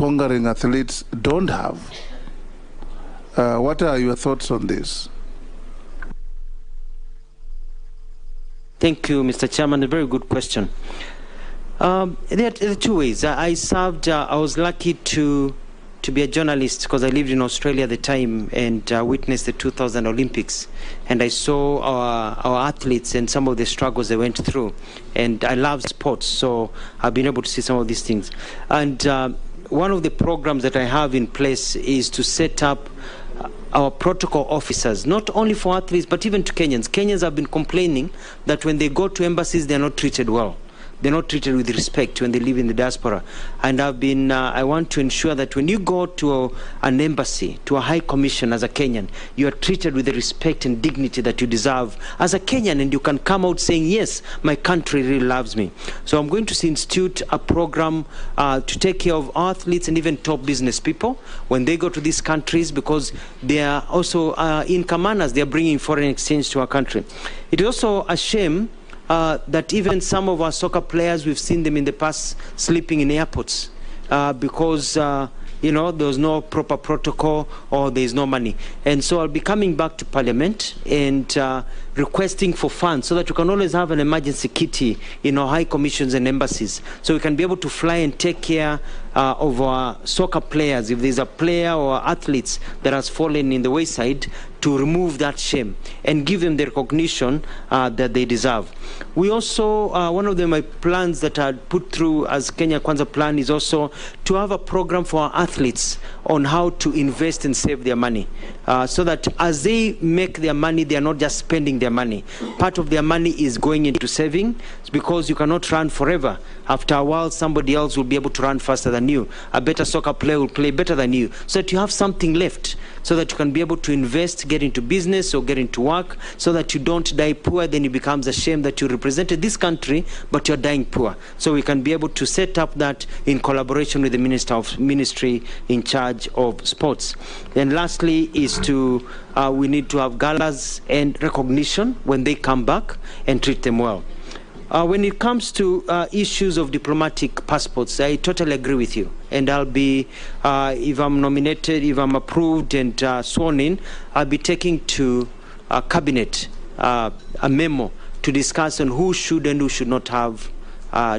conquering athletes don't have. What are your thoughts on this? Thank you, Mr. Chairman. A very good question. There are two ways. I was lucky to be a journalist because I lived in Australia at the time and witnessed the 2000 Olympics. And I saw our athletes and some of the struggles they went through. And I love sports, so I've been able to see some of these things. And one of the programs that I have in place is to set up our protocol officers, not only for athletes, but even to Kenyans. Kenyans have been complaining that when they go to embassies, they're not treated well. They're not treated with respect when they live in the diaspora. And I want to ensure that when you go to an embassy, to a high commission as a Kenyan, you are treated with the respect and dignity that you deserve as a Kenyan, and you can come out saying, yes, my country really loves me. So I'm going to institute a program to take care of athletes and even top business people when they go to these countries, because they are also income earners. They are bringing foreign exchange to our country. It is also a shame that even some of our soccer players, we've seen them in the past sleeping in airports because there was no proper protocol or there's no money. And so I'll be coming back to Parliament and requesting for funds so that we can always have an emergency kitty in our high commissions and embassies, so we can be able to fly and take care of our soccer players. If there's a player or athletes that has fallen in the wayside, to remove that shame and give them the recognition that they deserve. We also, one of my plans that I put through as Kenya Kwanza plan is also to have a program for our athletes on how to invest and save their money, so that as they make their money, they are not just spending their money. Part of their money is going into saving, because you cannot run forever. After a while, somebody else will be able to run faster than you. A better soccer player will play better than you, so that you have something left, so that you can be able to invest, get into business or get into work, so that you don't die poor. Then it becomes a shame that you represented this country, but you're dying poor. So we can be able to set up that in collaboration with the ministry in charge of sports. And lastly is we need to have galas and recognition when they come back and treat them well. When it comes to issues of diplomatic passports, I totally agree with you. And I'll be, if I'm nominated, if I'm approved and sworn in, I'll be taking to Cabinet a memo to discuss on who should and who should not have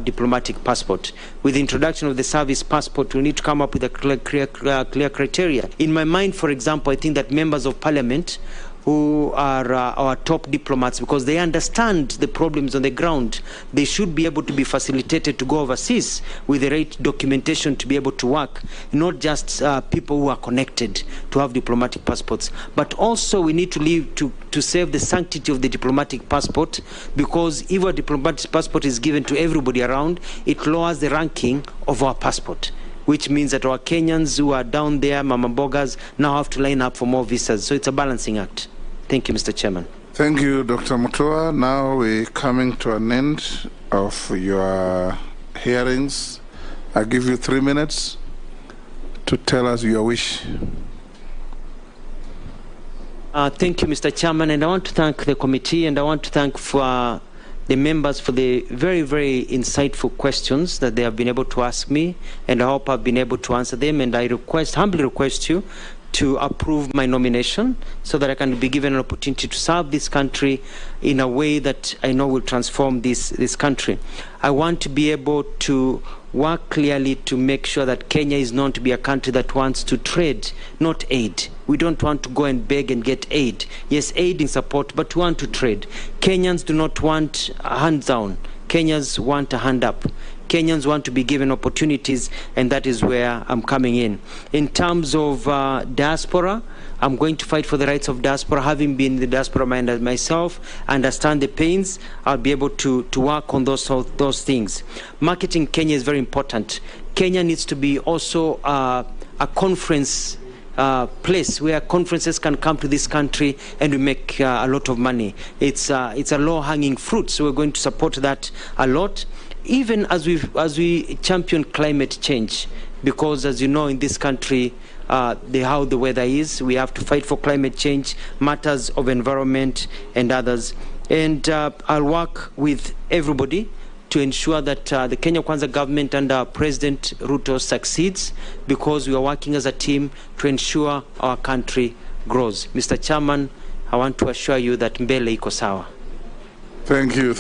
diplomatic passport. With the introduction of the service passport, we need to come up with a clear criteria. In my mind, for example, I think that members of parliament who are our top diplomats, because they understand the problems on the ground, they should be able to be facilitated to go overseas with the right documentation to be able to work, not just people who are connected to have diplomatic passports. But also we need to live to save the sanctity of the diplomatic passport, because if a diplomatic passport is given to everybody around, it lowers the ranking of our passport, which means that our Kenyans who are down there, Mama Bogas, now have to line up for more visas. So it's a balancing act. Thank you, Mr. Chairman. Thank you, Dr. Mutua. Now we're coming to an end of your hearings. I give you 3 minutes to tell us your wish. Thank you, Mr. Chairman, and I want to thank the committee, and I want to thank the members for the very, very insightful questions that they have been able to ask me, and I hope I've been able to answer them. And I humbly request you to approve my nomination so that I can be given an opportunity to serve this country in a way that I know will transform this country. I want to be able to work clearly to make sure that Kenya is known to be a country that wants to trade, not aid. We don't want to go and beg and get aid. Yes, aid in support, but we want to trade. Kenyans do not want a hand down. Kenyans want a hand up. Kenyans want to be given opportunities, and that is where I'm coming in. In terms of diaspora, I'm going to fight for the rights of diaspora. Having been in the diaspora myself, understand the pains, I'll be able to work on those things. Marketing Kenya is very important. Kenya needs to be also a conference place where conferences can come to this country and we make a lot of money. It's a low-hanging fruit, so we're going to support that a lot. Even as we champion climate change, because as you know, in this country, how the weather is, we have to fight for climate change, matters of environment and others. And I'll work with everybody to ensure that the Kenya Kwanza government under President Ruto succeeds, because we are working as a team to ensure our country grows. Mr. Chairman, I want to assure you that Mbele iko sawa. Thank you.